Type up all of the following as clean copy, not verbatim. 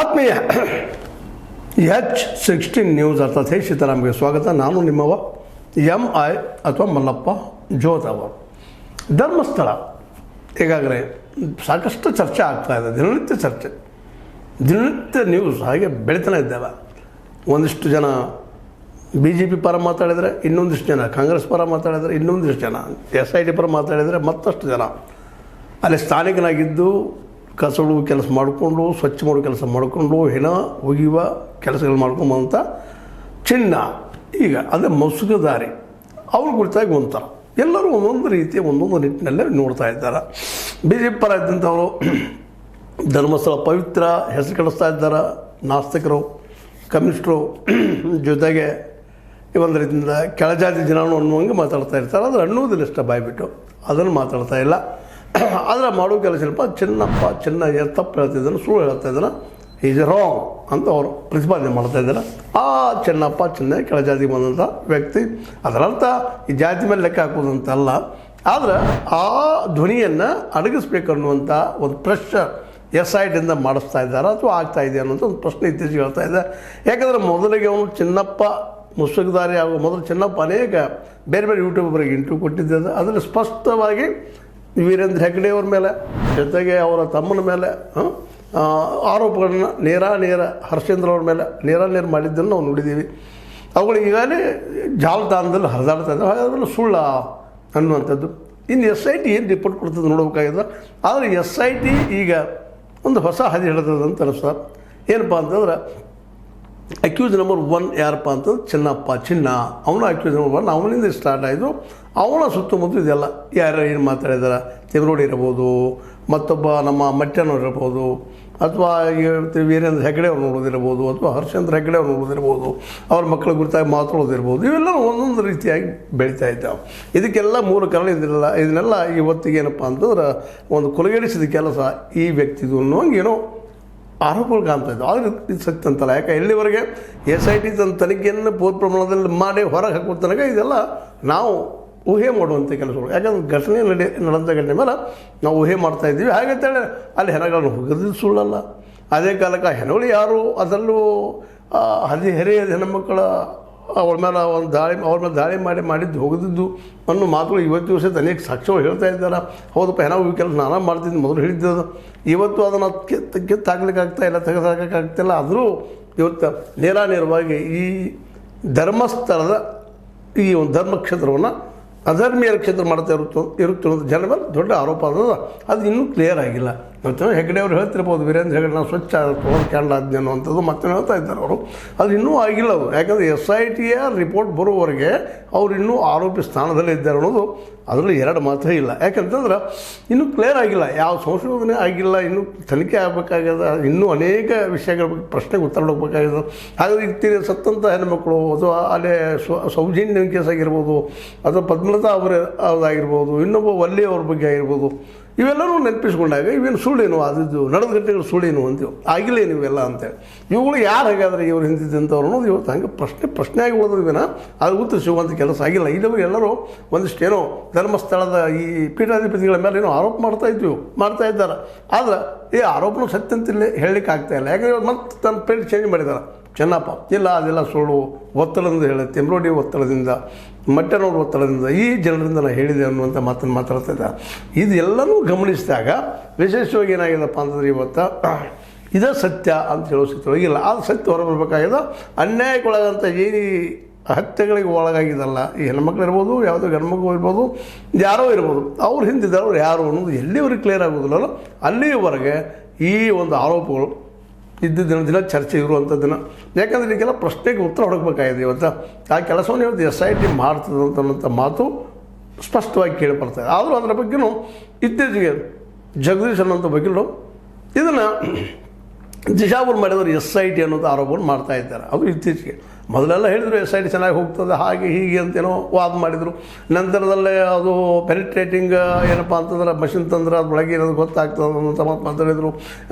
ಆತ್ಮೀಯ H16 news ಅರ್ಥಾತ್ ಹೇ ಸೀತಾರಾಮ್ಗೆ ಸ್ವಾಗತ. ನಾನು ನಿಮ್ಮವ MI ಅಥವಾ ಮಲ್ಲಪ್ಪ ಜೋತವ. ಧರ್ಮಸ್ಥಳ ಈಗಾಗಲೇ ಸಾಕಷ್ಟು ಚರ್ಚೆ ಆಗ್ತಾ ಇದೆ, ದಿನನಿತ್ಯ ಚರ್ಚೆ, ದಿನನಿತ್ಯ ನ್ಯೂಸ್ ಹಾಗೆ ಬೆಳೀತಾನೆ ಇದ್ದಾವೆ. ಒಂದಿಷ್ಟು ಜನ BJP ಪರ ಮಾತಾಡಿದರೆ, ಇನ್ನೊಂದಿಷ್ಟು ಜನ ಕಾಂಗ್ರೆಸ್ ಪರ ಮಾತಾಡಿದರೆ, ಇನ್ನೊಂದಿಷ್ಟು ಜನ SIT ಪರ ಮಾತಾಡಿದರೆ, ಮತ್ತಷ್ಟು ಜನ ಅಲ್ಲಿ ಸ್ಥಾನಿಕನಾಗಿದ್ದು ಕಸಡು ಕೆಲಸ ಮಾಡಿಕೊಂಡು, ಸ್ವಚ್ಛ ಮಾಡೋ ಕೆಲಸ ಮಾಡಿಕೊಂಡು, ಹೆಣ ಒಗೆಯುವ ಕೆಲಸಗಳು ಮಾಡ್ಕೊಂಬಂತ ಚಿನ್ನ ಈಗ ಅದೇ ಮಸುಗುದಾರಿ ಅವ್ರ ಕುರಿತಾಗಿ ಒಂಥರ ಎಲ್ಲರೂ ಒಂದೊಂದು ರೀತಿಯ ಒಂದೊಂದು ನಿಟ್ಟಿನಲ್ಲೇ ನೋಡ್ತಾ ಇದ್ದಾರೆ. BJP ಪರ ಇದ್ದಂಥವರು ಧರ್ಮಸ್ಥಳ ಪವಿತ್ರ ಹೆಸರು ಕೆಡಿಸ್ತಾ ಇದ್ದಾರೆ. ನಾಸ್ತಿಕರು, ಕಮ್ಯುನಿಸ್ಟರು ಜೊತೆಗೆ ಒಂದು ರೀತಿಯಿಂದ ಕೆಳಜಾತಿ ಜನಾನು ಅನ್ನುವಂಗೆ ಮಾತಾಡ್ತಾ ಇರ್ತಾರೆ. ಆದರೆ ಅನ್ನೋದಿಲ್ಲ ಇಷ್ಟ ಬಾಯ್ಬಿಟ್ಟು ಅದನ್ನು ಮಾತಾಡ್ತಾ ಇಲ್ಲ. ಆದರೆ ಮಾಡೋ ಕೆಲಸ ಇಲ್ಲಪ್ಪ, ಚಿನ್ನ ತಪ್ಪು ಹೇಳ್ತಿದ್ದಾನೆ, ಸುಳ್ಳು ಹೇಳ್ತಾ ಇದ್ದಾನೆ, ಈಸ್ ರಾಂಗ್ ಅಂತ ಅವರು ಪ್ರತಿಪಾದನೆ ಮಾಡ್ತಾ ಇದ್ದಾರೆ. ಆ ಚಿನ್ನ ಕೆಳಜಾತಿಗೆ ಬಂದಂಥ ವ್ಯಕ್ತಿ. ಅದರರ್ಥ ಈ ಜಾತಿ ಮೇಲೆ ಲೆಕ್ಕ ಹಾಕೋದಂತಲ್ಲ, ಆದರೆ ಆ ಧ್ವನಿಯನ್ನು ಅಡಗಿಸ್ಬೇಕು ಅನ್ನುವಂಥ ಒಂದು ಪ್ರೆಷರ್ SITಯಿಂದ ಮಾಡಿಸ್ತಾ ಇದ್ದಾರೆ ಅಥವಾ ಆಗ್ತಾ ಇದೆ ಅನ್ನೋಂಥ ಒಂದು ಪ್ರಶ್ನೆ ಇತ್ತೀಚೆಗೆ ಹೇಳ್ತಾ ಇದೆ. ಯಾಕಂದರೆ ಮೊದಲಿಗೆ ಅವನು ಚಿನ್ನಪ್ಪ ಮುಸುಗುದಾರಿ ಆಗುವ ಮೊದಲು ಚಿನ್ನಪ್ಪ ಅನೇಕ ಬೇರೆ ಬೇರೆ ಯೂಟ್ಯೂಬರಿಗೆ ಇಂಟರ್ವ್ಯೂ ಕೊಟ್ಟಿದ್ದ. ಅದರಲ್ಲಿ ಸ್ಪಷ್ಟವಾಗಿ ವೀರೇಂದ್ರ ಹೆಗ್ಗಡೆ ಅವ್ರ ಮೇಲೆ ಜೊತೆಗೆ ಅವರ ತಮ್ಮನ ಮೇಲೆ ಆರೋಪಗಳನ್ನ ನೇರ ಹರ್ಷೇಂದ್ರ ಅವ್ರ ಮೇಲೆ ನೇರ ಮಾಡಿದ್ದನ್ನು ನಾವು ನೋಡಿದ್ದೀವಿ. ಅವುಗಳು ಈಗಾಗಲೇ ಜಾಲತಾಣದಲ್ಲಿ ಹರಿದಾಡ್ತಾ ಇದ್ದಾವೆ. ಹಾಗಾದ್ರೆ ಸುಳ್ಳ ಅನ್ನುವಂಥದ್ದು. ಇನ್ನು SIT ಏನು ರಿಪೋರ್ಟ್ ಕೊಡ್ತದೆ ನೋಡಬೇಕಾಗಿದೆ. ಆದರೆ SIT ಈಗ ಒಂದು ಹೊಸ ಹಾದಿ ಹಿಡಿತದೆ ಅಂತ ಅನಿಸ್ತದೆ. ಏನಪ್ಪ ಅಂತಂದ್ರೆ ಅಕ್ಯೂಸ್ ನಂಬರ್ 1 ಯಾರಪ್ಪ ಅಂತಂದ್ರೆ ಚಿನ್ನ ಅವನ ಅಕ್ಯೂಸ್ ನಂಬರ್ 1 ಅವನಿಂದ ಸ್ಟಾರ್ಟ್ ಆಯಿತು. ಅವನ ಸುತ್ತಮುತ್ತ ಇದೆಲ್ಲ ಯಾರು ಏನು ಮಾತಾಡಿದಾರೆ, ತಿಮ್ರೋಡಿ ಇರ್ಬೋದು, ಮತ್ತೊಬ್ಬ ನಮ್ಮ ಮಟ್ಟನವ್ರು ಇರ್ಬೋದು, ಅಥವಾ ವೀರೇಂದ್ರ ಹೆಗ್ಗಡೆ ಅವ್ರು ನೋಡೋದಿರ್ಬೋದು, ಅಥವಾ ಹರ್ಷೇಂದ್ರ ಹೆಗ್ಗಡೆ ಅವ್ರು ನೋಡೋದಿರ್ಬೋದು, ಅವ್ರ ಮಕ್ಕಳ ಕುರಿತಾಗಿ ಮಾತಾಡೋದಿರ್ಬೋದು. ಇವೆಲ್ಲ ಒಂದೊಂದು ರೀತಿಯಾಗಿ ಬೆಳೀತಾ ಇದ್ದಾವೆ. ಇದಕ್ಕೆಲ್ಲ ಮೂಲ ಕಾರಣ ಇದನ್ನೆಲ್ಲ ಇವತ್ತಿಗೆ ಏನಪ್ಪ ಅಂತಂದ್ರೆ ಒಂದು ಕೊಲೆಗಡಿಸಿದ ಕೆಲಸ ಈ ವ್ಯಕ್ತಿದು ಅನ್ನೋಂಗೆ ಏನೋ ಆರೋಪಗಳು ಕಾಣ್ತಾ ಇದ್ದಾವೆ. ಆದರೆ ಇದು ಸತ್ಯ ಅಂತಲ್ಲ. ಯಾಕೆ ಇಲ್ಲಿವರೆಗೆ SIT ತನ್ನ ತನಿಖೆಯನ್ನು ಪೂರ್ವ ಪ್ರಮಾಣದಲ್ಲಿ ಮಾಡಿ ಹೊರಗೆ ಹಾಕೋ ತನಕ ಇದೆಲ್ಲ ನಾವು ಊಹೆ ಮಾಡುವಂಥ ಕೆಲಸಗಳು. ಯಾಕಂದ್ರೆ ಘಟನೆ ನಡೆದ ಘಟನೆ ಮೇಲೆ ನಾವು ಊಹೆ ಮಾಡ್ತಾಯಿದ್ದೀವಿ. ಹಾಗಂತೇಳಿ ಅಲ್ಲಿ ಹೆಣಗಳನ್ನು ಹೋಗೋದಿದ್ದು ಸುಳ್ಳಲ್ಲ. ಅದೇ ಕಾಲಕ್ಕೆ ಹೆಣಗಳು ಯಾರು, ಅದರಲ್ಲೂ ಹದಿಹರೆಯದ ಹೆಣ್ಣುಮಕ್ಕಳ ಅವ್ರ ಮೇಲೆ ಅವ್ರ ಮೇಲೆ ದಾಳಿ ಮಾಡಿದ್ದು ಹೋಗೋದಿದ್ದು ಅನ್ನೋ ಮಾತುಗಳು ಇವತ್ತು ದಿವಸ ಅನೇಕ ಸಾಕ್ಷ್ಯಗಳು ಹೇಳ್ತಾ ಇದ್ದಾರೆ. ಹೌದಪ್ಪ, ಹೆಣ ಈ ಕೆಲಸ ನಾನು ಮಾಡ್ತಿದ್ದು ಮೊದಲು ಹೇಳಿದ್ದದು. ಇವತ್ತು ಅದನ್ನು ಕಿತ್ತಾಕ್ಲಿಕ್ಕಾಗ್ತಾಯಿಲ್ಲ, ತೆಗೆದಾಕಾಗ್ತಾಯಿಲ್ಲ. ಆದರೂ ಇವತ್ತು ನೇರವಾಗಿ ಈ ಧರ್ಮಸ್ಥಳದ ಈ ಒಂದು ಧರ್ಮಕ್ಷೇತ್ರವನ್ನು ಅಧರ್ಮೀಯರ ಕ್ಷೇತ್ರ ಮಾಡ್ತಾ ಇರುತ್ತೆ ಅನ್ನೋದು ಜನ ಮೇಲೆ ದೊಡ್ಡ ಆರೋಪ ಅನ್ನೋದು ಅದು ಇನ್ನೂ ಕ್ಲಿಯರ್ ಆಗಿಲ್ಲ. ಮತ್ತು ಹೆಗ್ಗಡೆ ಅವರು ಹೇಳ್ತಿರ್ಬೋದು, ವೀರೇಂದ್ರ ಹೆಗ್ಗಡೆ ನಾವು ಸ್ವಚ್ಛ ಕ್ಯಾಂಡಾದ್ನಿ ಅನ್ನುವಂಥದ್ದು ಮತ್ತೆ ಹೇಳ್ತಾ ಇದ್ದಾರೆ ಅವರು. ಅದು ಇನ್ನೂ ಆಗಿಲ್ಲ. ಅದು ಯಾಕಂದರೆ SITಯ ರಿಪೋರ್ಟ್ ಬರುವವರೆಗೆ ಅವರು ಇನ್ನೂ ಆರೋಪಿ ಸ್ಥಾನದಲ್ಲೇ ಇದ್ದಾರೆ ಅನ್ನೋದು ಅದರಲ್ಲಿ ಎರಡು ಮಾತೇ ಇಲ್ಲ. ಯಾಕಂತಂದ್ರೆ ಇನ್ನೂ ಕ್ಲಿಯರ್ ಆಗಿಲ್ಲ, ಯಾವ ಸಂಶೋಧನೆ ಆಗಿಲ್ಲ, ಇನ್ನೂ ತನಿಖೆ ಆಗಬೇಕಾಗ್ಯದ, ಇನ್ನೂ ಅನೇಕ ವಿಷಯಗಳ ಬಗ್ಗೆ ಪ್ರಶ್ನೆಗೆ ಉತ್ತರ ಹುಡುಕಬೇಕಾಗಿದೆ. ಹಾಗಾಗಿ ಇತ್ತೀರಿ ಸತ್ತಂಥ ಹೆಣ್ಣುಮಕ್ಕಳು ಅಥವಾ ಅಲ್ಲೇ ಸೌಜನ್ಯ ಕೇಸ್ ಆಗಿರ್ಬೋದು, ಅಥವಾ ಪದ್ಮಲತಾ ಅವರಾಗಿರ್ಬೋದು, ಇನ್ನೊಬ್ಬ ವಲ್ಲಿ ಅವ್ರ ಬಗ್ಗೆ ಆಗಿರ್ಬೋದು, ಇವೆಲ್ಲರೂ ನೆನಪಿಸ್ಕೊಂಡಾಗ ಇವೇನು ಸುಳ್ಳೇನು, ಆದಿದ್ದು ನಡೆದ ಘಟನೆಗಳು ಸುಳ್ಳೇನು ಅಂತೀವಿ, ಆಗಿಲ್ಲ ನೀವೆಲ್ಲ ಅಂತೇಳಿ. ಇವುಗಳು ಯಾರು ಹಾಗಾದರೆ ಇವರು ಹಿಂದಿದ್ದಂಥವ್ರು ಅನ್ನೋದು ಇವತ್ತು ಹಂಗೆ ಪ್ರಶ್ನೆಯಾಗಿ ಉಳಿದ್ರಿವೇನ ಅದು ಉತ್ತರ ಸಿಗುವಂಥ ಕೆಲಸ ಆಗಿಲ್ಲ. ಇಲ್ಲವರು ಎಲ್ಲರೂ ಒಂದಿಷ್ಟೇನೋ ಧರ್ಮಸ್ಥಳದ ಈ ಪೀಠಾಧಿಪತಿಗಳ ಮೇಲೆ ಏನೋ ಆರೋಪ ಮಾಡ್ತಾ ಇದ್ದಾರೆ. ಆದರೆ ಈ ಆರೋಪನೂ ಸತ್ಯ ಅಂತಿಲ್ಲ, ಹೇಳಲಿಕ್ಕೆ ಆಗ್ತಾಯಿಲ್ಲ. ಯಾಕಂದರೆ ಮತ್ತೆ ತನ್ನ ಪೇಟ್ ಚೇಂಜ್ ಮಾಡಿದ್ದಾರೆ. ಚೆನ್ನಪ್ಪ ಇಲ್ಲ, ಅದೆಲ್ಲ ಸುಳ್ಳು, ಒತ್ತಡದಿಂದ ಹೇಳಿ, ತಿಮ್ರೋಡಿ ಒತ್ತಡದಿಂದ, ಮಟ್ಟನವ್ರ ಒತ್ತಡದಿಂದ, ಈ ಜನರಿಂದ ನಾನು ಹೇಳಿದೆ ಅನ್ನುವಂಥ ಮಾತನ್ನು ಮಾತಾಡ್ತಾ ಇದ್ದಾರೆ. ಇದೆಲ್ಲನೂ ಗಮನಿಸಿದಾಗ ವಿಶೇಷವಾಗಿ ಏನಾಗಿದೆಪ್ಪ ಅಂತಂದ್ರೆ ಇವತ್ತು ಇದೇ ಸತ್ಯ ಅಂತ ಹೇಳೋ ಸ್ಥಿತಿಯೊಳಗಿಲ್ಲ. ಅದು ಸತ್ಯ ಹೊರಬರಬೇಕಾಗಿದೆ. ಅನ್ಯಾಯಕ್ಕೊಳಗಂಥ ಈ ಹತ್ಯೆಗಳಿಗೆ ಒಳಗಾಗಿದ್ದಲ್ಲ ಈ ಹೆಣ್ಮಕ್ಳು ಇರ್ಬೋದು, ಯಾವುದೋ ಗಂಡ್ಮಕ್ಳು ಇರ್ಬೋದು, ಯಾರೋ ಇರ್ಬೋದು, ಅವ್ರು ಹಿಂದಿದ್ದವ್ರು ಯಾರು ಅನ್ನೋದು ಎಲ್ಲಿವರೆಗೆ ಕ್ಲಿಯರ್ ಆಗೋದಿಲ್ಲ ಅಲ್ಲಿಯವರೆಗೆ ಈ ಒಂದು ಆರೋಪಗಳು ದಿನ ಚರ್ಚೆ ಇರುವಂಥದ್ದನ್ನು. ಯಾಕಂದರೆ ಈಗೆಲ್ಲ ಪ್ರಶ್ನೆಗೆ ಉತ್ತರ ಹುಡುಕಬೇಕಾಗಿದೆ. ಇವತ್ತು ಆ ಕೆಲಸವನ್ನು ಇವತ್ತು SIT ಮಾಡ್ತದಂತ ಮಾತು ಸ್ಪಷ್ಟವಾಗಿ ಕೇಳಿಬರ್ತಾಯಿದೆ. ಆದರೂ ಅದರ ಬಗ್ಗೆಯೂ ಇತ್ತೀಚೆಗೆ ಜಗದೀಶ್ ಅನ್ನೋಂಥ ಬಗ್ಗೆಯೂ ಇದನ್ನು ದಿಶಾಬುಲ್ ಮಾಡಿದವರು SIT ಅನ್ನೋದು ಆರೋಪವನ್ನು ಮಾಡ್ತಾ ಇದ್ದಾರೆ. ಅದು ಇತ್ತೀಚೆಗೆ ಮೊದಲೆಲ್ಲ ಹೇಳಿದರು SIT ಚೆನ್ನಾಗಿ ಹೋಗ್ತದೆ ಹಾಗೆ ಹೀಗೆ ಅಂತೇನೋ ವಾದ ಮಾಡಿದರು. ನಂತರದಲ್ಲೇ ಅದು ಪೆನಿಟ್ರೇಟಿಂಗ್ ಏನಪ್ಪ ಅಂತಂದ್ರೆ ಮಷಿನ್ ತಂದ್ರೆ ಅದ್ರೊಳಗೆ ಏನಾದ್ರು ಗೊತ್ತಾಗ್ತದೆ ಅಂತ ಮಾತು ಮಾತಾಡಿದರು.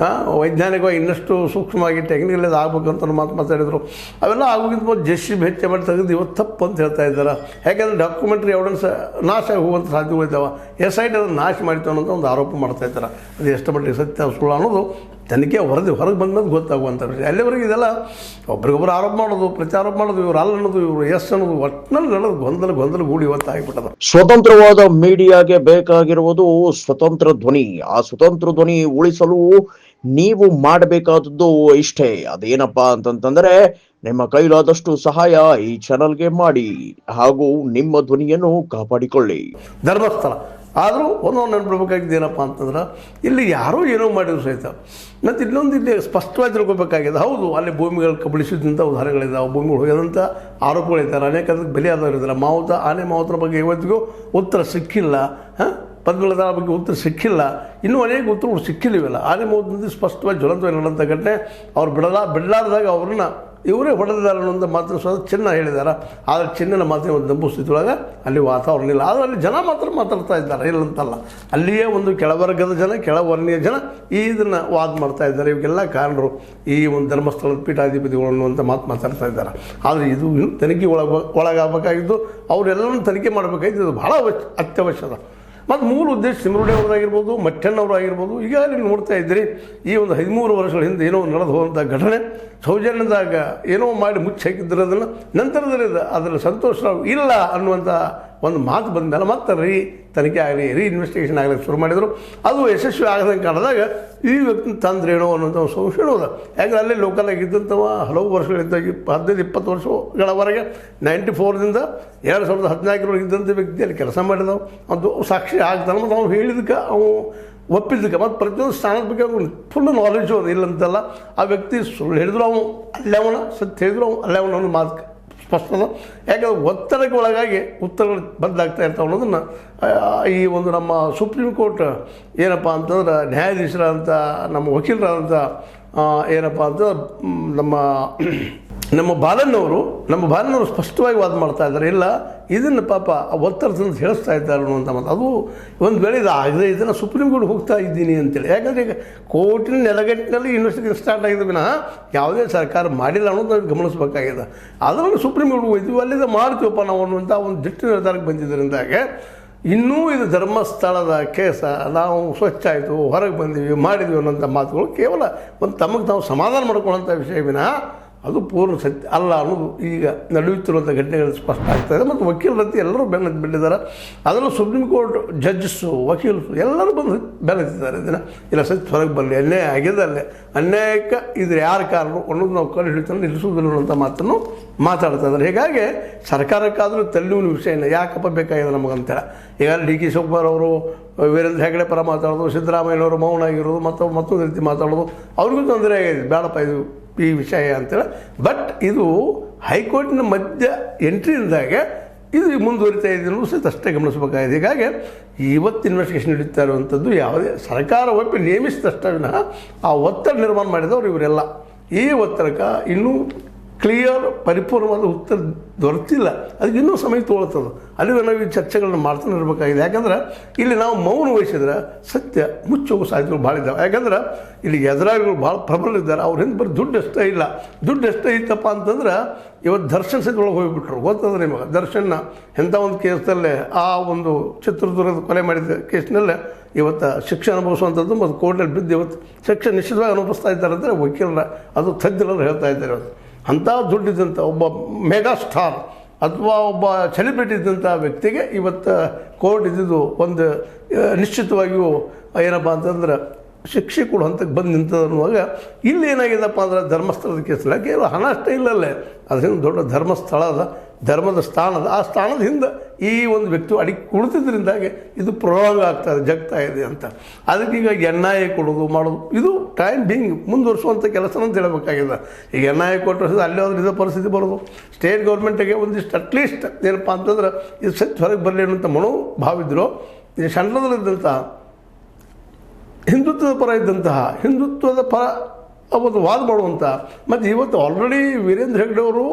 ವೈಜ್ಞಾನಿಕವಾಗಿ ಇನ್ನಷ್ಟು ಸೂಕ್ಷ್ಮವಾಗಿ ಟೆಕ್ನಿಕಲ್ ಇದು ಆಗ್ಬೇಕಂತ ಮಾತು ಮಾತಾಡಿದರು. ಅವೆಲ್ಲ ಆಗೋಗಿಂತ ಮೊದಲು JCB ಹೆಚ್ಚೆ ಮಾಡಿ ತೆಗೆದು ಇವತ್ತು ತಪ್ಪು ಅಂತ ಹೇಳ್ತಾ ಇದ್ದಾರೆ. ಯಾಕೆಂದರೆ ಡಾಕ್ಯುಮೆಂಟ್ರಿ ಎವಿಡೆನ್ಸ್ ನಾಶ ಆಗುವಂಥ ಸಾಧ್ಯತೆಗಳಿದ್ದಾವೆ. SIT ಅದನ್ನು ನಾಶ ಮಾಡಿತು ಅನ್ನೋಂಥ ಒಂದು ಆರೋಪ ಮಾಡ್ತಾ ಇದ್ದಾರೆ. ಅದು ಎಷ್ಟು ಮಟ್ಟಿಗೆ ಸತ್ಯ ಸುಳ್ಳು ಅನ್ನೋದು ತನಿಖೆ ಹೊರಗೆ ಬಂದ್ಮೇಲೆ ಗೊತ್ತಾಗುವಂಥ ವಿಷಯ. ಅಲ್ಲಿವರೆಗೆ ಇದೆಲ್ಲ ಒಬ್ರಿಗೊಬ್ಬರು ಆರೋಪ ಮಾಡೋದು, ಪ್ರಚಾರ ಮಾಡೋದು, ಇವ್ರು ಅಲ್ಲ ಅನ್ನೋದು, ಇವರು ಎಸ್ ಅನ್ನೋದು ಒಟ್ಟಿನಲ್ಲಿ ನಡೆದು ಗೊಂದಲ ಗೂಡಿ ಇವತ್ತಾಗಿಬಿಟ್ಟದ. ಸ್ವತಂತ್ರವಾದ ಮೀಡಿಯಾಗೆ ಬೇಕಾಗಿರುವುದು ಸ್ವತಂತ್ರ ಧ್ವನಿ. ಆ ಸ್ವತಂತ್ರ ಧ್ವನಿ ಉಳಿಸಲು ನೀವು ಮಾಡಬೇಕಾದದ್ದು ಇಷ್ಟೇ. ಅದೇನಪ್ಪಾ ಅಂತಂತಂದ್ರೆ ನಿಮ್ಮ ಕೈಲಾದಷ್ಟು ಸಹಾಯ ಈ ಚಾನಲ್ಗೆ ಮಾಡಿ ಹಾಗೂ ನಿಮ್ಮ ಧ್ವನಿಯನ್ನು ಕಾಪಾಡಿಕೊಳ್ಳಿ. ಧರ್ಮಸ್ಥಳ ಆದರೂ ಒಂದೊಂದು ನೆನಪಿಡ್ಬೇಕಾಗಿದ್ದು ಏನಪ್ಪ ಅಂತಂದ್ರೆ ಇಲ್ಲಿ ಯಾರೋ ಏನೋ ಮಾಡಿದ್ರು ಸಹಿತ ಮತ್ತು ಇನ್ನೊಂದು ಇಲ್ಲಿ ಸ್ಪಷ್ಟವಾಗಿ ತಿಳ್ಕೊಬೇಕಾಗಿದೆ. ಹೌದು, ಅಲ್ಲಿ ಭೂಮಿಗಳು ಕಬಳಿಸಿದಂಥ ಉದಾಹರಣೆಗಳಿದ್ದಾವೆ, ಭೂಮಿಗಳು ಹೋಗೋದಂಥ ಆರೋಪಗಳಿದ್ದಾರೆ, ಅನೇಕ ಅದಕ್ಕೆ ಬೆಲೆ ಆದವರಿದ್ದಾರೆ. ಆನೆ ಮಾವುತರ ಬಗ್ಗೆ ಇವತ್ತಿಗೂ ಉತ್ತರ ಸಿಕ್ಕಿಲ್ಲ. ಪದ್ಮಗಳ ಬಗ್ಗೆ ಉತ್ತರ ಸಿಕ್ಕಿಲ್ಲ. ಇನ್ನೂ ಅನೇಕ ಉತ್ತರಗಳು ಸಿಕ್ಕಿಲ್ಲವಲ್ಲ. ಆನೆ ಮಾವುತದಿಂದ ಸ್ಪಷ್ಟವಾಗಿ ಜ್ವಲಂತವಾಗಿ ನಡೆದಂಥ ಘಟನೆ. ಅವ್ರು ಬಿಡಲಾರ್ದಾಗ ಅವ್ರನ್ನ ಇವರೇ ಹೊಡೆದಿದ್ದಾರೆ ಅನ್ನೋಂಥ ಮಾತನ್ನು ಸಹ ಚಿನ್ನ ಹೇಳಿದ್ದಾರೆ. ಆದರೆ ಚಿನ್ನನ ಮಾತಿನ ಒಂದು ನಂಬು ಸ್ಥಿತಿಯೊಳಗೆ ಅಲ್ಲಿ ವಾತಾವರಣ ಇಲ್ಲ. ಆದರೆ ಅಲ್ಲಿ ಜನ ಮಾತ್ರ ಮಾತಾಡ್ತಾ ಇದ್ದಾರೆ, ಇಲ್ಲಂತಲ್ಲ. ಅಲ್ಲಿಯೇ ಒಂದು ಕೆಳವರ್ಗದ ಜನ, ಕೆಳವರ್ಣೀಯ ಜನ ಇದನ್ನು ವಾದ ಮಾಡ್ತಾ ಇದ್ದಾರೆ. ಇವೆಲ್ಲ ಕಾರಣರು ಈ ಒಂದು ಧರ್ಮಸ್ಥಳದ ಪೀಠಾಧಿಪತಿಗಳು ಅನ್ನುವಂಥ ಮಾತಾಡ್ತಾ ಇದ್ದಾರೆ. ಆದರೆ ಇದು ಇನ್ನೂ ತನಿಖೆ ಒಳಗಾಗಬೇಕಾಗಿದ್ದು, ಅವರೆಲ್ಲರೂ ತನಿಖೆ ಮಾಡಬೇಕಾಗಿದ್ದು ಇದು ಭಾಳ ಅತ್ಯವಶ್ಯದ. ಮತ್ತು ಮೂಲ ಉದ್ದೇಶ ಸಿಮರುಡಿ ಅವರಾಗಿರ್ಬೋದು, ಮಟ್ಟಣ್ಣವರು ಆಗಿರ್ಬೋದು. ಈಗ ನೀವು ನೋಡ್ತಾ ಇದ್ದೀರಿ, ಈ ಒಂದು 13 ವರ್ಷಗಳ ಹಿಂದೆ ಏನೋ ನಡೆದು ಹೋದಂಥ ಘಟನೆ ಸೌಜನ್ಯದಾಗ ಏನೋ ಮಾಡಿ ಮುಚ್ಚಿ ಹಾಕಿದ್ರು. ಅದನ್ನು ನಂತರದಲ್ಲಿ ಅದರ ಸಂತೋಷ ಇಲ್ಲ ಅನ್ನುವಂಥ ಒಂದು ಮಾತು ಬಂದ ಮೇಲೆ ಮತ್ತೆ ತನಿಖೆ ಆಗಲಿ, ಇನ್ವೆಸ್ಟಿಗೇಷನ್ ಆಗಲಿ ಶುರು ಮಾಡಿದರು. ಅದು ಯಶಸ್ವಿ ಆಗದಂಗೆ ಕಾಣಿದಾಗ ಈ ವ್ಯಕ್ತಿ ತಂದ್ರೇನೋ ಅನ್ನೋಂಥ ಸಂಶಯ ಹೋದ. ಯಾಕಂದರೆ ಅಲ್ಲೇ ಲೋಕಲಾಗಿ ಇದ್ದಂಥವ ಹಲವು ವರ್ಷಗಳಿಂದ 15-20 ವರ್ಷಗಳವರೆಗೆ 94ರಿಂದ 2014 ಇದ್ದಂಥ ವ್ಯಕ್ತಿ ಅಲ್ಲಿ ಕೆಲಸ ಮಾಡಿದವು. ಅದು ಸಾಕ್ಷಿ ಆಗ್ತಾನೆ. ಮತ್ತು ಅವ್ನು ಹೇಳಿದಕ್ಕೆ ಅವನು ಒಪ್ಪಿದ್ದಕ್ಕೆ ಮತ್ತು ಪ್ರತಿಯೊಂದು ಸ್ಥಾನದ ಬಗ್ಗೆ ಅವ್ನು ಫುಲ್ ನಾಲೆಜು ಅದು ಇಲ್ಲಂತಲ್ಲ. ಆ ವ್ಯಕ್ತಿ ಸುಳ್ಳು ಹೇಳಿದ್ರು ಅವನು ಅಲ್ಲವನ, ಸತ್ಯ ಹೇಳಿದ್ರು ಅವನು ಅಲ್ಲವನ ಅನ್ನೋ ಮಾತು ಸ್ಪಷ್ಟದ. ಯಾಕಂದರೆ ಒತ್ತಡಕ್ಕೆ ಒಳಗಾಗಿ ಉತ್ತರಗಳು ಬದಲಾಗ್ತಾ ಇರ್ತಾವೆ ಅನ್ನೋದನ್ನು ಈ ಒಂದು ನಮ್ಮ ಸುಪ್ರೀಂ ಕೋರ್ಟ್ ಏನಪ್ಪ ಅಂತಂದ್ರೆ ನ್ಯಾಯಾಧೀಶರಾದಂಥ ನಮ್ಮ ವಕೀಲರಾದಂಥ ಏನಪ್ಪ ಅಂತಂದ್ರೆ ನಮ್ಮ ಬಾಲನ್ನವರು ಸ್ಪಷ್ಟವಾಗಿ ವಾದ ಮಾಡ್ತಾ ಇದ್ದಾರೆ. ಇಲ್ಲ, ಇದನ್ನು ಪಾಪ ಒತ್ತಡದಿಂದ ಹೇಳಿಸ್ತಾ ಇದ್ದಾರೆ ಅನ್ನುವಂಥ ಮಾತು. ಅದು ಒಂದು ವೇಳೆ ಇದು ಆಗದೆ ಇದನ್ನು ಸುಪ್ರೀಂ ಕೋರ್ಟ್ ಹೋಗ್ತಾ ಇದ್ದೀನಿ ಅಂತೇಳಿ. ಯಾಕಂದರೆ ಈಗ ಕೋರ್ಟಿನ ನೆಲಗಟ್ಟಿನಲ್ಲಿ ಇನ್ವೆಸ್ಟಿಗೇಷನ್ ಸ್ಟಾರ್ಟ್ ಆಗಿದೆ ವಿನಃ ಯಾವುದೇ ಸರ್ಕಾರ ಮಾಡಿಲ್ಲ ಅನ್ನೋದು ಗಮನಿಸಬೇಕಾಗಿದೆ. ಅದನ್ನು ಸುಪ್ರೀಂ ಕೋರ್ಟ್ಗೆ ಹೋಗ್ತೀವಿ, ಅಲ್ಲಿಂದ ಮಾಡ್ತೀವಪ್ಪ ನಾವು ಅನ್ನುವಂಥ ಒಂದು ದಿಟ್ಟ ನಿರ್ಧಾರಕ್ಕೆ ಬಂದಿದ್ದರಿಂದಾಗೆ ಇನ್ನೂ ಇದು ಧರ್ಮಸ್ಥಳದ ಕೇಸ ನಾವು ಸ್ವಚ್ಛ ಆಯಿತು, ಹೊರಗೆ ಬಂದೀವಿ, ಮಾಡಿದ್ವಿ ಅನ್ನೋಂಥ ಮಾತುಗಳು ಕೇವಲ ಒಂದು ತಮಗೆ ತಾವು ಸಮಾಧಾನ ಮಾಡ್ಕೊಳ್ಳೋಂಥ ವಿಷಯ ವಿನಃ ಅದು ಪೂರ್ಣ ಸತ್ಯ ಅಲ್ಲ ಅನ್ನೋದು ಈಗ ನಡೆಯುತ್ತಿರುವಂಥ ಘಟನೆಗಳು ಸ್ಪಷ್ಟ ಆಗ್ತಾಯಿದೆ. ಮತ್ತು ವಕೀಲರಂತೆ ಎಲ್ಲರೂ ಬೆಳೆದಿದ್ದಾರೆ. ಅದನ್ನು ಸುಪ್ರೀಂ ಕೋರ್ಟ್ ಜಡ್ಜಸ್ಸು, ವಕೀಲರು ಎಲ್ಲರೂ ಬಂದು ಬೆಳೆದಿದ್ದಾರೆ. ಇದನ್ನು ಇಲ್ಲ ಸತ್ಯ ಹೊರಗೆ ಬರಲಿ, ಅನ್ಯಾಯ ಆಗಿದ್ದಲ್ಲೇ ಅನ್ಯಾಯಕ್ಕೆ ಇದ್ರ ಯಾರು ಕಾರಣ ಅನ್ನೋದು ನಾವು ಕಂಡು ಹಿಡಿತಾನೆ ನಿಲ್ಲಿಸೋದಿಲ್ಲ ಅನ್ನೋಂಥ ಮಾತನ್ನು ಮಾತಾಡ್ತಾ ಇದ್ದಾರೆ. ಹೀಗಾಗಿ ಸರ್ಕಾರಕ್ಕಾದರೂ ತಲೆನೋವಿನ ವಿಷಯನ ಯಾಕಪ್ಪ ಬೇಕಾಗಿದೆ ನಮಗಂತೇಳಿ. ಈಗ ಡಿ ಕೆ ಶಿವಕುಮಾರ್ ಅವರು ವೀರೇಂದ್ರ ಹೆಗಡೆ ಪರ ಮಾತಾಡೋದು, ಸಿದ್ದರಾಮಯ್ಯನವರು ಮೌನ ಆಗಿರೋದು, ಮತ್ತೊಂದು ರೀತಿ ಮಾತಾಡೋದು, ಅವ್ರಿಗೂ ತೊಂದರೆ ಆಗಿದೆ. ಬೇಡಪ್ಪ ಇದು ಈ ವಿಷಯ ಅಂತೇಳಿ. ಬಟ್ ಇದು ಹೈಕೋರ್ಟಿನ ಮಧ್ಯ ಎಂಟ್ರಿಯಿಂದಾಗೆ ಇದು ಮುಂದುವರಿತಾ ಇದೆಯೂ ಸಹಿತ ಅಷ್ಟೇ ಗಮನಿಸಬೇಕಾಗಿದೆ. ಹೀಗಾಗಿ ಇವತ್ತು ಇನ್ವೆಸ್ಟಿಗೇಷನ್ ನಡೀತಾ ಇರುವಂಥದ್ದು ಯಾವುದೇ ಸರ್ಕಾರ ಒಪ್ಪಿ ನೇಮಿಸಿದಷ್ಟೇ ವಿನಃ ಆ ಒತ್ತಡ ನಿರ್ಮಾಣ ಮಾಡಿದವರು ಇವರೆಲ್ಲ. ಈ ಒತ್ತಡಕ್ಕೆ ಇನ್ನೂ ಕ್ಲಿಯರ್ ಪರಿಪೂರ್ಣವಾದ ಉತ್ತರ ದೊರೆತಿಲ್ಲ. ಅದಕ್ಕೆ ಇನ್ನೂ ಸಮಯ ತೊಗೊಳ್ತದೆ. ಅಲ್ಲಿಗೆ ನಾವು ಈ ಚರ್ಚೆಗಳನ್ನ ಮಾಡ್ತಾನೆ ಇರಬೇಕಾಗಿದೆ. ಯಾಕಂದ್ರೆ ಇಲ್ಲಿ ನಾವು ಮೌನ ವಹಿಸಿದ್ರೆ ಸತ್ಯ ಮುಚ್ಚೋಗೋ ಸಾಧ್ಯತೆಗಳು ಭಾಳ ಇದ್ದಾವೆ. ಯಾಕಂದ್ರೆ ಇಲ್ಲಿ ಎದುರಾಳಿಗಳು ಭಾಳ ಪ್ರಬಲ ಇದ್ದಾರೆ. ಅವ್ರ ಹಿಂದೆ ಬರೀ ದುಡ್ಡು ಎಷ್ಟೇ ಇಲ್ಲ. ದುಡ್ಡು ಎಷ್ಟೇ ಇತ್ತಪ್ಪ ಅಂತಂದ್ರೆ ಇವತ್ತು ದರ್ಶನ್ ಸಹಿತ ಒಳಗೆ ಹೋಗಿಬಿಟ್ರು. ಗೊತ್ತಂದ್ರೆ ನಿಮಗೆ ದರ್ಶನ್ನ ಎಂಥ ಒಂದು ಕೇಸಲ್ಲೇ ಆ ಒಂದು ಚಿತ್ರದುರ್ಗದ ಕೊಲೆ ಮಾಡಿದ ಕೇಸ್ನಲ್ಲೇ ಇವತ್ತು ಶಿಕ್ಷೆ ಅನುಭವಿಸುವಂಥದ್ದು ಮತ್ತು ಕೋರ್ಟ್ನಲ್ಲಿ ಬಿದ್ದು ಇವತ್ತು ಶಿಕ್ಷೆ ನಿಶ್ಚಿತವಾಗಿ ಅನುಭವಿಸ್ತಾ ಇದ್ದಾರೆ ಅಂದರೆ ವಕೀಲರ ಅದು ತಜ್ಞರು ಹೇಳ್ತಾ ಇದ್ದಾರೆ. ಇವತ್ತು ಅಂಥ ದುಡ್ಡಿದ್ದಂಥ ಒಬ್ಬ ಮೆಗಾ ಸ್ಟಾರ್ ಅಥವಾ ಒಬ್ಬ ಸೆಲೆಬ್ರಿಟಿ ಇದ್ದಂಥ ವ್ಯಕ್ತಿಗೆ ಇವತ್ತು ಕೋರ್ಟ್ ಇದ್ದಿದ್ದು ಒಂದು ನಿಶ್ಚಿತವಾಗಿಯೂ ಏನಪ್ಪ ಅಂತಂದ್ರೆ ಶಿಕ್ಷೆ ಕೊಡು ಹಂತಕ್ಕೆ ಬಂದು ನಿಂತದ ಅನ್ನುವಾಗ ಇಲ್ಲಿ ಏನಾಗಿದೆಪ್ಪ ಅಂದ್ರೆ ಧರ್ಮಸ್ಥಳದ ಕೇಸಲ್ಲ ಕೇವಲ ಹಣ ಅಷ್ಟೇ ಇಲ್ಲಲ್ಲೇ ಅದರಿಂದ ದೊಡ್ಡ ಧರ್ಮಸ್ಥಳದ ಧರ್ಮದ ಸ್ಥಾನದ ಆ ಸ್ಥಾನದ ಹಿಂದೆ ಈ ಒಂದು ವ್ಯಕ್ತಿ ಅಡಿಗೆ ಕುಳಿತಿದ್ದರಿಂದಾಗಿ ಇದು ಪ್ರೊಲಾಂಗ್ ಆಗ್ತಾಯಿದೆ, ಜಗ್ತಾ ಇದೆ ಅಂತ. ಅದಕ್ಕೀಗ NIA ಕೊಡೋದು ಮಾಡೋದು ಇದು ಟೈಮ್ ಬೀಂಗ್ ಮುಂದುವರಿಸುವಂಥ ಕೆಲಸ ಅಂತ ಹೇಳಬೇಕಾಗಿದೆ. ಈಗ NIA ಕೊಟ್ಟರೆ ಅಲ್ಲಿ ಹೋದ್ರೆ ಇದೇ ಪರಿಸ್ಥಿತಿ ಬರೋದು. ಸ್ಟೇಟ್ ಗೌರ್ಮೆಂಟಿಗೆ ಒಂದಿಷ್ಟು ಅಟ್ಲೀಸ್ಟ್ ಏನಪ್ಪ ಅಂತಂದ್ರೆ ಇದು ಸತ್ಯ ಹೊರಗೆ ಬರಲಿ ಅನ್ನೋಂಥ ಮನೋಭಾವಿದ್ರು. ಈ ಸಣ್ಣದಲ್ಲಿದ್ದಂಥ ಹಿಂದುತ್ವದ ಪರ ಇದ್ದಂತಹ ಹಿಂದುತ್ವದ ಪರ ಅವತ್ತು ವಾದ ಮಾಡುವಂಥ ಮತ್ತು ಇವತ್ತು ಆಲ್ರೆಡಿ ವೀರೇಂದ್ರ ಹೆಗ್ಡೆ ಅವರು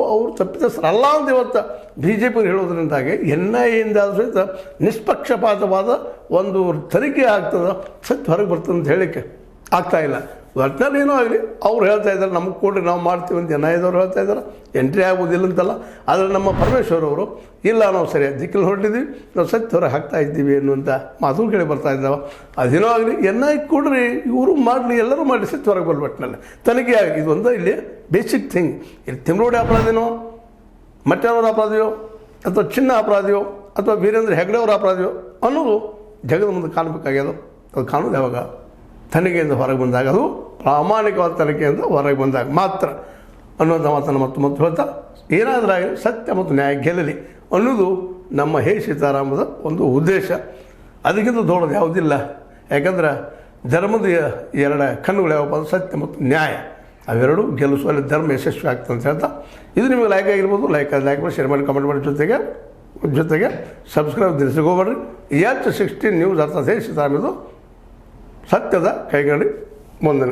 ತಪ್ಪಿತಸ್ಥರಲ್ಲ ಅಂತ ಇವತ್ತು ಬಿ ಜೆ ಪಿಗೆ ಹೇಳೋದ್ರಿಂದಾಗಿ NIA ಸಹಿತ ನಿಷ್ಪಕ್ಷಪಾತವಾದ ಒಂದು ತನಿಖೆ ಆಗ್ತದೆ, ಸತ್ಯ ಹೊರಗೆ ಬರ್ತದೆ ಅಂತ ಹೇಳಲಿಕ್ಕೆ ಆಗ್ತಾಯಿಲ್ಲ. ಒಟ್ಟಿನಲ್ಲಿ ಏನೋ ಆಗಲಿ, ಅವ್ರು ಹೇಳ್ತಾ ಇದ್ದಾರೆ ನಮಗೆ ಕೊಡ್ರಿ ನಾವು ಮಾಡ್ತೀವಿ ಅಂತ NIAದವ್ರು ಹೇಳ್ತಾ ಇದ್ದಾರೆ, ಎಂಟ್ರಿ ಆಗೋದಿಲ್ಲ ಅಂತಲ್ಲ. ಆದರೆ ನಮ್ಮ ಪರಮೇಶ್ವರ್ ಅವರು ಇಲ್ಲ ನಾವು ಸರಿಯಾದ ದಿಕ್ಕಲ್ಲಿ ಹೊರಟಿದ್ದೀವಿ, ನಾವು ಸತ್ಯ ಹೊರಗೆ ಹಾಕ್ತಾ ಇದ್ದೀವಿ ಅನ್ನುವಂಥ ಮಾತು ಕೇಳಿ ಬರ್ತಾ ಇದ್ದಾವೆ. ಅದೇನೋ ಆಗಲಿ, NIA ಕೊಡ್ರಿ, ಇವರು ಮಾಡಲಿ, ಎಲ್ಲರೂ ಮಾಡಲಿ, ಸತ್ಯ ಹೊರಗೆ ಬರಲಿ. ಒಟ್ಟಿನಲ್ಲಿ ತನಿಖೆ ಆಗಿ ಇದೊಂದು ಇಲ್ಲಿ ಬೇಸಿಕ್ ಥಿಂಗ್. ಇಲ್ಲಿ ತಿಮ್ರೋಡಿ ಅಪರಾಧಿನೋ, ಮಟ್ಟನವರ ಅಪರಾಧಿಯೋ, ಅಥವಾ ಚಿನ್ನ ಅಪರಾಧಿಯೋ, ಅಥವಾ ವೀರೇಂದ್ರ ಹೆಗ್ಡೆ ಅವರ ಅಪರಾಧಿಯೋ ಅನ್ನೋದು ಜಗದ ಮುಂದೆ ಕಾಣಬೇಕಾಗ್ಯದು. ಅದು ಕಾಣೋದು ಯಾವಾಗ? ತನಿಖೆಯಿಂದ ಹೊರಗೆ ಬಂದಾಗ, ಅದು ಪ್ರಾಮಾಣಿಕವಾದ ತನಿಖೆಯಿಂದ ಹೊರಗೆ ಬಂದಾಗ ಮಾತ್ರ ಅನ್ನುವಂಥ ಮಾತನ್ನು ಮತ್ತು ಹೇಳ್ತಾ, ಏನಾದರೂ ಆಗಲಿ ಸತ್ಯ ಮತ್ತು ನ್ಯಾಯ ಗೆಲ್ಲಲಿ ಅನ್ನೋದು ನಮ್ಮ ಸೀತಾರಾಮದ ಒಂದು ಉದ್ದೇಶ. ಅದಕ್ಕಿಂತ ದೊಡ್ಡದು ಯಾವುದಿಲ್ಲ. ಯಾಕಂದ್ರೆ ಧರ್ಮದ ಎರಡು ಕಣ್ಣುಗಳು ಯಾವಪ್ಪ ಅಂದ್ರೆ ಸತ್ಯ ಮತ್ತು ನ್ಯಾಯ, ಅವೆರಡು ಗೆಲ್ಲಿಸುವಲ್ಲಿ ಧರ್ಮ ಯಶಸ್ವಿ ಆಗ್ತದೆ ಅಂತ ಹೇಳ್ತಾ, ಇದು ನಿಮಗೆ ಲೈಕ್ ಆಗಿರ್ಬೋದು. ಲೈಕ್ ಮಾಡಿ, ಶೇರ್ ಮಾಡಿ, ಕಮೆಂಟ್ ಮಾಡಿ, ಜೊತೆಗೆ ಸಬ್ಸ್ಕ್ರೈಬ್ ತಿಳಿಸಿಕೋಬೇಡ್ರಿ. H16 ನ್ಯೂಸ್ ಅರ್ಥಾತ್ ಸೀತಾರಾಮದು ಸತ್ಯದ ಕೈಗಡಿ ಮುಂದಿನ